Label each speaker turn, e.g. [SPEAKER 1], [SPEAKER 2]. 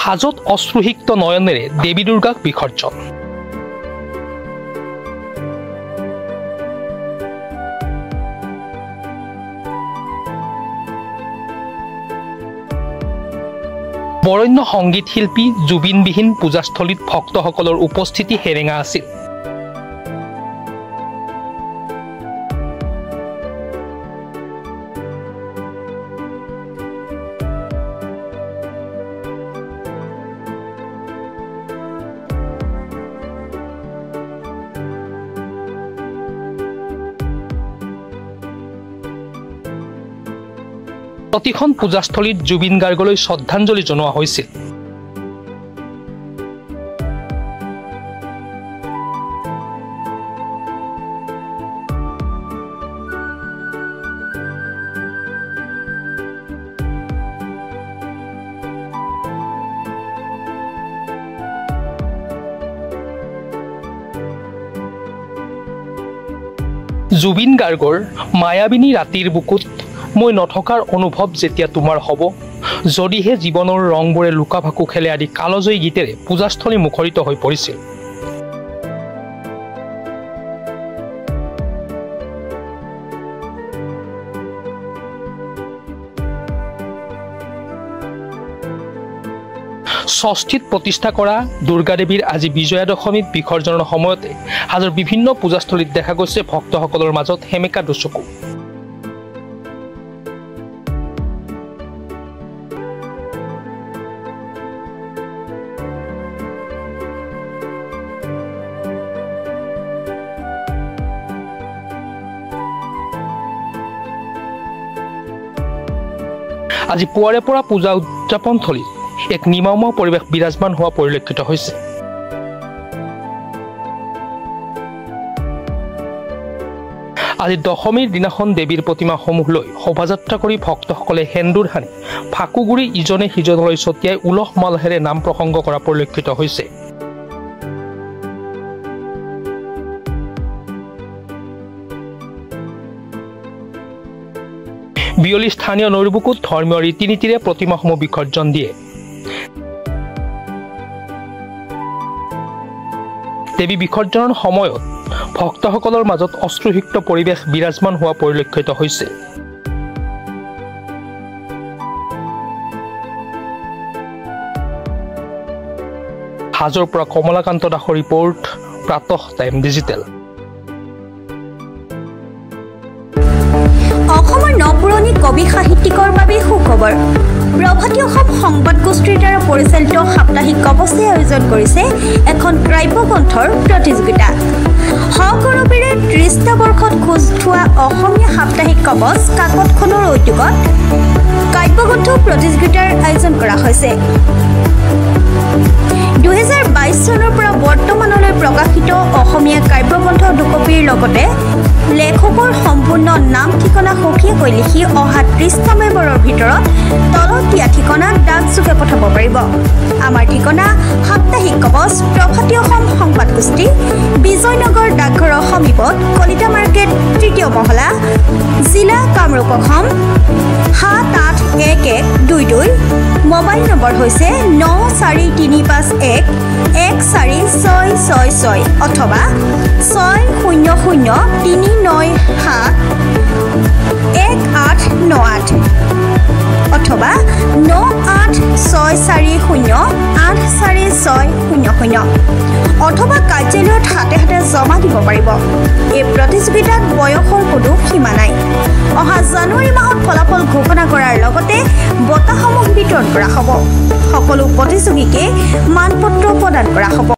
[SPEAKER 1] হাজত অশ্ৰুসিক্ত নয়নেৰে দেৱী দুৰ্গাক বিসৰ্জন। বৰণ্য সংগীত শিল্পী জুবিনবিহীন পূজাস্থলীত ভক্তসকলৰ উপস্থিতি হেৰেঙা আছিল। প্ৰতিখন পূজাস্থলীত জুবিন গাৰ্গলৈ শ্ৰদ্ধাঞ্জলি জনোৱা হৈছিল। জুবিন গাৰ্গৰ মায়াবিনী ৰাতিৰ বুকুত মই নথকাৰ অনুভৱ যেতিয়া তোমাৰ হ'ব, যদিহে জীৱনৰ ৰংবোৰে লুকা ভাকু খেলে আদি কালজয়ী গীতেৰে পূজাস্থলী মুখৰিত হৈ পৰিছিল। ষষ্ঠীত প্ৰতিষ্ঠা কৰা দুৰ্গা দেৱীৰ আজি বিজয়া দশমীত বিসৰ্জনৰ সময়তে হাজোৰ বিভিন্ন পূজাস্থলীত দেখা গৈছে ভক্তসকলৰ মাজত সেমেকা দুচকু। আজি পুৱাৰে পৰা পূজা উদযাপন থলীত এক নিমাওমা পৰিৱেশ বিৰাজমান হোৱা পৰিলক্ষিত হৈছে। আজি দশমীৰ দিনাখন দেৱীৰ প্ৰতিমাসমূহ লৈ শোভাযাত্ৰা কৰি ভক্তসকলে সেন্দুৰ সানি ফাকুগুৰি ইজনে সিজনলৈ ছটিয়াই উলহ মালহেৰে নাম প্ৰসংগ কৰা পৰিলক্ষিত হৈছে। বিয়লি স্থানীয় নৈৰ বুকুত ধৰ্মীয় ৰীতি নীতিৰে প্ৰতিমাসমূহ বিসৰ্জন দিয়ে। দেৱী বিসৰ্জনৰ সময়ত ভক্তসকলৰ মাজত অশ্ৰুসিক্ত পৰিৱেশ বিৰাজমান হোৱা পৰিলক্ষিত হৈছে। হাজোৰ পৰা কমলাকান্ত দাসৰ ৰিপৰ্ট, প্ৰাতঃ টাইম ডিজিটেল।
[SPEAKER 2] অসমৰ নপুৰণি কবি সাহিত্যিকৰ বাবে সুখবৰ। প্ৰভাতী অসম সংবাদ গোষ্ঠীৰ দ্বাৰা পৰিচালিত সাপ্তাহিক কবচে আয়োজন কৰিছে এখন কাব্যগ্ৰন্থৰ প্ৰতিযোগিতা। সগৌৰৱেৰে ৩০টা বৰ্ষত খোজ থোৱা অসমীয়া সাপ্তাহিক কবচ কাকতখনৰ উদ্যোগত কাব্যগ্ৰন্থ প্ৰতিযোগিতাৰ আয়োজন কৰা হৈছে। ২০২২ চনৰ পৰা বৰ্তমানলৈ প্ৰকাশিত অসমীয়া কাব্যগ্ৰন্থ দুকপিৰ লগতে লেখকৰ সম্পূৰ্ণ নাম ঠিকনা সখীয়াকৈ লিখি অহা ৩০টা মেম্বৰৰ ভিতৰত তলত দিয়া ঠিকনাত ডাকযোগে পঠাব পাৰিব। আমাৰ ঠিকনা সাপ্তাহিক কবচ, প্ৰভাতী অসম সংবাদ গোষ্ঠী, বিজয়নগৰ ডাকঘৰৰ সমীপত, কলিতা মাৰ্কেট, ৩য় মহলা, জিলা কামৰূপ অসম ৭৮১১২২। মোবাইল নম্বৰ হৈছে ৯৪৩৫১১৪৬৬৬ অথবা ৬০০৩৯৭1898 অথবা ৯৮৬৪০৮৪৬০০ অথবা কাৰ্যালয়ত হাতে হাতে জমা দিব পাৰিব। এই প্ৰতিযোগিতাত বয়সৰ কোনো সীমা নাই। অহা জানুৱাৰী মাহত ফলাফল ঘোষণা কৰাৰ লগতে বঁটাসমূহ বিতৰণ কৰা হ'ব। সকলো প্ৰতিযোগীকে মানপত্ৰ প্ৰদান কৰা হ'ব।